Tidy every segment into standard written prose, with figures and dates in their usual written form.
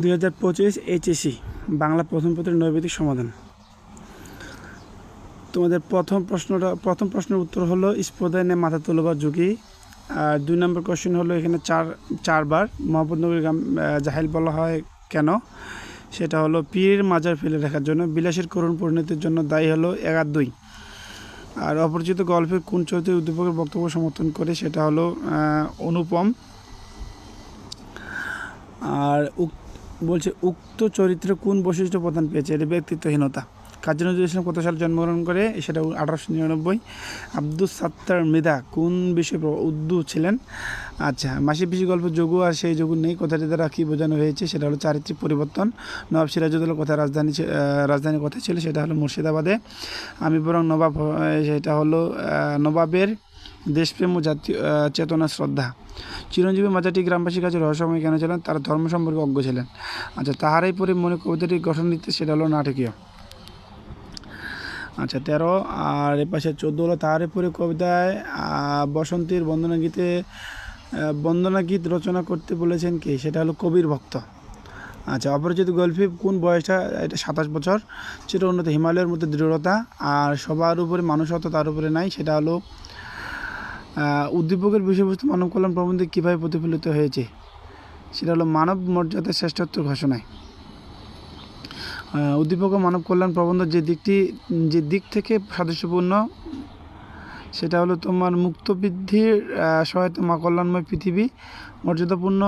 2025 HSC Bangla প্রথম পত্রের নৈবেদিক সমাধান। তোমাদের প্রথম প্রশ্নের উত্তর হলো স্পর্ধায় নিয়ে মাথা তোলবার ঝুঁকি। আর 2 নম্বর কোশ্চেন হলো এখানে চারবার মোহাম্মদনগরী জাহিল বলা হয় কেন, সেটা হলো পীরের মাজার ফেলে রাখার জন্য। বিলাসের করুণ পরিণতির জন্য দায়ী হলো 1 আর 2। আর অপরিচিত গল্পের কোন চরিত্রের উদ্দীপকের বক্তব্য সমর্থন করে, সেটা হলো অনুপম। আর বলছে উক্ত চরিত্রে কোন বৈশিষ্ট্য প্রদান পেয়েছে, এটা ব্যক্তিত্বহীনতা। কাজী নজরুল ইসলাম কত সালে জন্মগ্রহণ করে, সেটা 1899। আব্দুস সাত্তার মৃধা কোন বিষয়ে উর্দু ছিলেন। আচ্ছা, মাসি পিসি গল্প যোগু আর সেই যোগু নেই কথাটি দ্বারা কী বোঝানো হয়েছে, সেটা হলো চারিত্রিক পরিবর্তন। নবাব সিরাজউদ্দৌলা কোথায় রাজধানী কোথায় ছিল, সেটা হলো মুর্শিদাবাদে। আমি বরং নবাব, সেটা হলো নবাবের দেশপ্রেম ও জাতীয় চেতনা শ্রদ্ধা। চিরঞ্জীবী মাজারটি গ্রামবাসীর কাছে রহস্যময় কেন ছিলেন, তারা ধর্ম সম্পর্কে অজ্ঞ ছিলেন। আচ্ছা, তাহারাই পরে মনে কবিতাটি গঠন দিতে, সেটা হলো নাটকীয়। আচ্ছা 13। আর এ পাশে 14 হলো তাহারে পরে কবিতায় বসন্তীর বন্দনা গীত রচনা করতে বলেছেন কে, সেটা হলো কবির ভক্ত। আচ্ছা, অপরিচিত গল্পে কোন বয়সটা, এটা 27 বছর। চির উন্নত হিমালয়ের মধ্যে দৃঢ়তা আর সবার উপরে মানুষত্ব তার উপরে নাই, সেটা হলো উদ্দীপকের বিষয়বস্তু মানব কল্যাণ প্রবন্ধে কীভাবে প্রতিফলিত হয়েছে, সেটা হলো মানব মর্যাদার শ্রেষ্ঠত্ব ঘোষণায়। উদ্দীপক ও মানব কল্যাণ প্রবন্ধ যে দিক থেকে সাদৃশ্যপূর্ণ, সেটা হলো তোমার মুক্ত বৃদ্ধির সহায়তা, মা কল্যাণময় পৃথিবী, মর্যাদাপূর্ণ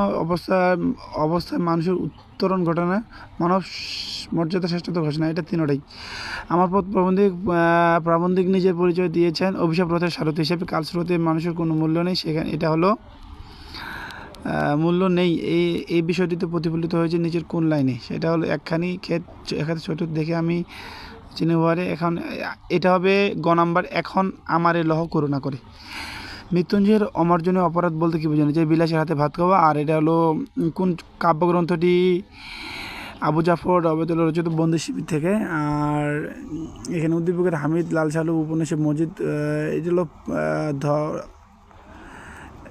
অবস্থায় মানুষের উত্তরণ ঘটনা, মানব মর্যাদা শ্রেষ্ঠত্ব ঘোষণা। এটা তিনটাই। আমার পথ প্রাবন্ধিক নিজের পরিচয় দিয়েছেন অভিশাপ রথের সারথি হিসেবে। কালস্রোতে মানুষের কোনো মূল্য নেই, সেখানে এটা হলো মূল্য নেই, এই বিষয়টিতে প্রতিফলিত হয়েছে নিচের কোন লাইনে, সেটা হলো একখানি ক্ষেত ছোট দেখে আমি চিনিবারে এখন, এটা হবে গ নাম্বার। এখন আমারে লহ করুণা করে। মৃত্যুঞ্জয়ের অমার্জনীয় অপরাধ বলতে কী বোঝানো, যে বিলাসের হাতে ভাত খাওয়া। আর এটা হলো কোন কাব্যগ্রন্থটি, আবু জাফর আবেদুল্লাহ রচিত বন্দি শিবির থেকে। আর এখানে উদ্দীপকের হামিদ লাল সালু উপন্যাসে মজিদ, এটা হলো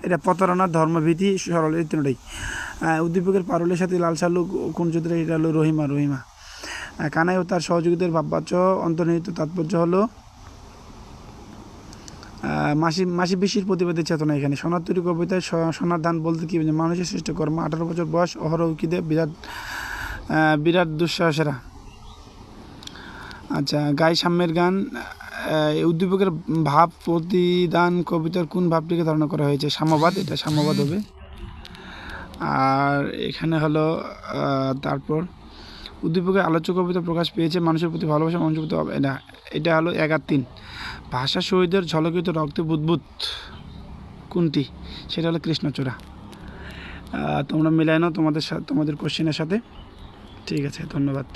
এটা প্রতারণার ধর্মভীতি সরল, এই তিনটাই। উদ্দীপকের পারুলের সাথে লাল সালু কোন চরিত্রে, এটা হলো রহিমা। কানাই ও তার সহযোগীদের ভাববাচ্য অন্তর্নিহিত তাৎপর্য হলো মাসি পিসির প্রতিবাদের চেতনা। এখানে সোনার তৈরি কবিতায় সোনার দান বলতে কী বোঝায়, মানুষের সৃষ্ট কর্ম। 18 বছর বয়স, অহরহ উকিদে বিরাট দুঃসাহসেরা। আচ্ছা, গাই সাম্যের গান। উদ্দীপকের ভাব প্রতিদান কবিতার কোন ভাবটিকে ধারণা করা হয়েছে, সাম্যবাদ, এটা সাম্যবাদ হবে। আর এখানে হলো তারপর উদ্দীপকের আলোচ্য কবিতা প্রকাশ পেয়েছে মানুষের প্রতি ভালোবাসা, মানুষের প্রতি এটা হলো 1 আর 3। ভাষা শহীদের ঝলকিত রক্তে বুদবুদ কোনটি, সেটা হলো কৃষ্ণচূড়া। তোমরা মিলাই নাও তোমাদের কোশ্চেনের সাথে। ঠিক আছে, ধন্যবাদ।